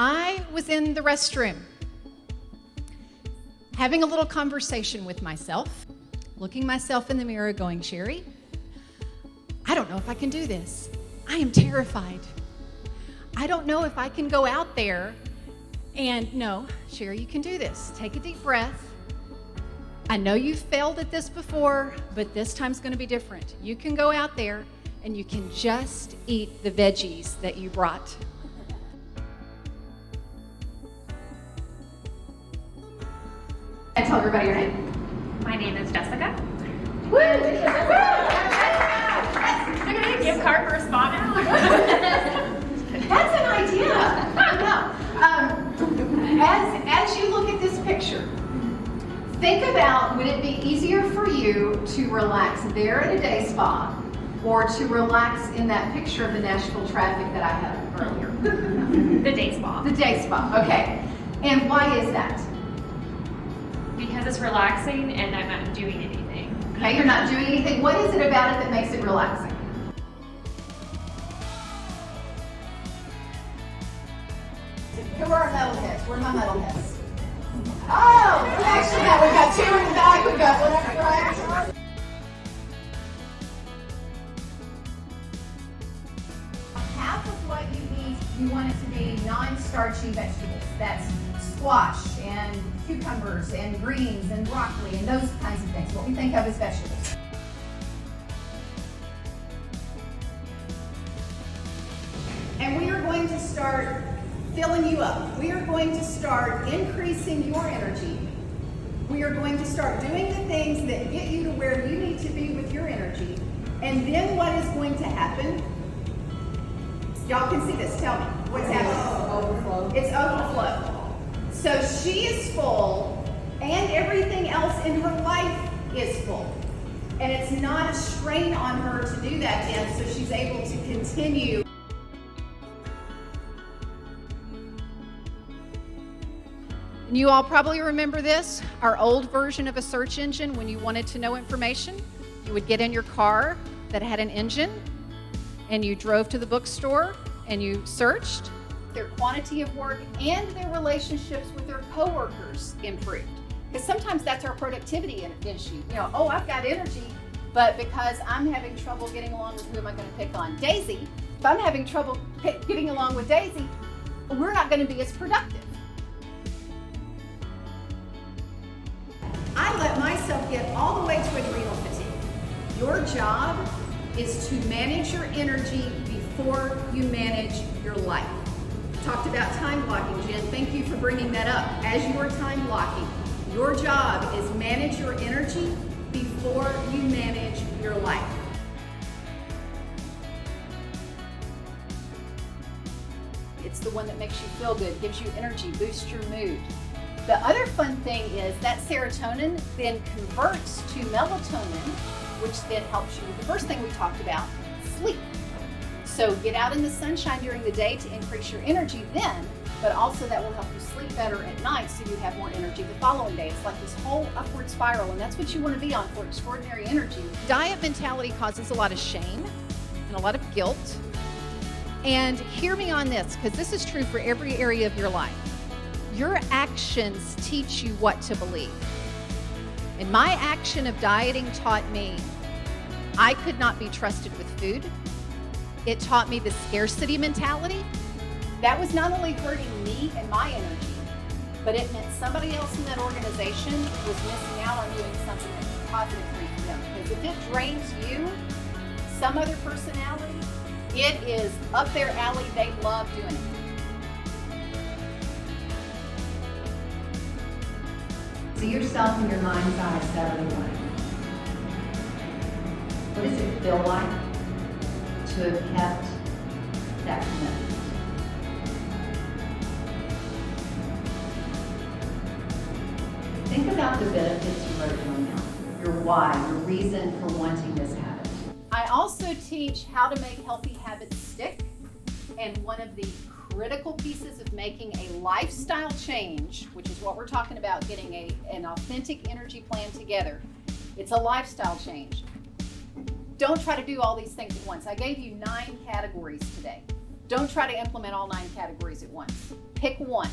I was in the restroom having a little conversation with myself, looking myself in the mirror going, Sheri, I don't know if I can do this. I am terrified. I don't know if I can go out there and, no, Sheri, you can do this. Take a deep breath. I know you've failed at this before, but this time's going to be different. You can go out there and you can just eat the veggies that you brought. And tell everybody your name. My name is Jessica. Woo! Gift card correspondent. That's an idea. As you look at this picture, think about, would it be easier for you to relax there at a day spa or to relax in that picture of the Nashville traffic that I had earlier? The day spa. The day spa, okay. And why is that? Because it's relaxing and I'm not doing anything. Okay, you're not doing anything. What is it about it that makes it relaxing? Who are our metalheads? Where are my metalheads? Oh, we actually have. We've got two in the back. We've got whatever, right? Half of what you eat, you want it to be non-starchy vegetables. That's squash and cucumbers and greens and broccoli and those kinds of things. What we think of as vegetables. And we are going to start filling you up. We are going to start increasing your energy. We are going to start doing the things that get you to where you need to be with your energy. And then what is going to happen? Y'all can see this. Tell me. What's happening? Overflow. It's overflow. So she is full and everything else in her life is full. And it's not a strain on her to do that then, so she's able to continue. And you all probably remember this, our old version of a search engine. When you wanted to know information, you would get in your car that had an engine and you drove to the bookstore and you searched. Their quantity of work and their relationships with their coworkers improved. Because sometimes that's our productivity issue. You know, oh, I've got energy, but because I'm having trouble getting along with who am I going to pick on? Daisy. If I'm having trouble getting along with Daisy, we're not going to be as productive. I let myself get all the way to adrenal fatigue. Your job is to manage your energy before you manage your life. Talked about time blocking, Jen. Thank you for bringing that up. As you are time blocking, your job is manage your energy before you manage your life. It's the one that makes you feel good, gives you energy, boosts your mood. The other fun thing is that serotonin then converts to melatonin, which then helps you with the first thing we talked about, sleep. So get out in the sunshine during the day to increase your energy then, but also that will help you sleep better at night so you have more energy the following day. It's like this whole upward spiral, and that's what you want to be on for extraordinary energy. Diet mentality causes a lot of shame and a lot of guilt. And hear me on this, because this is true for every area of your life. Your actions teach you what to believe. And my action of dieting taught me I could not be trusted with food. It taught me the scarcity mentality. That was not only hurting me and my energy, but it meant somebody else in that organization was missing out on doing something that's positive for them. Because if it drains you, some other personality, it is up their alley. They love doing it. See yourself in your mind's eye Saturday morning. What does it feel like to have kept that commitment? Think about the benefits you wrote down now. Your why, your reason for wanting this habit. I also teach how to make healthy habits stick. And one of the critical pieces of making a lifestyle change, which is what we're talking about, getting an authentic energy plan together. It's a lifestyle change. Don't try to do all these things at once. I gave you 9 categories today. Don't try to implement all 9 categories at once. Pick one.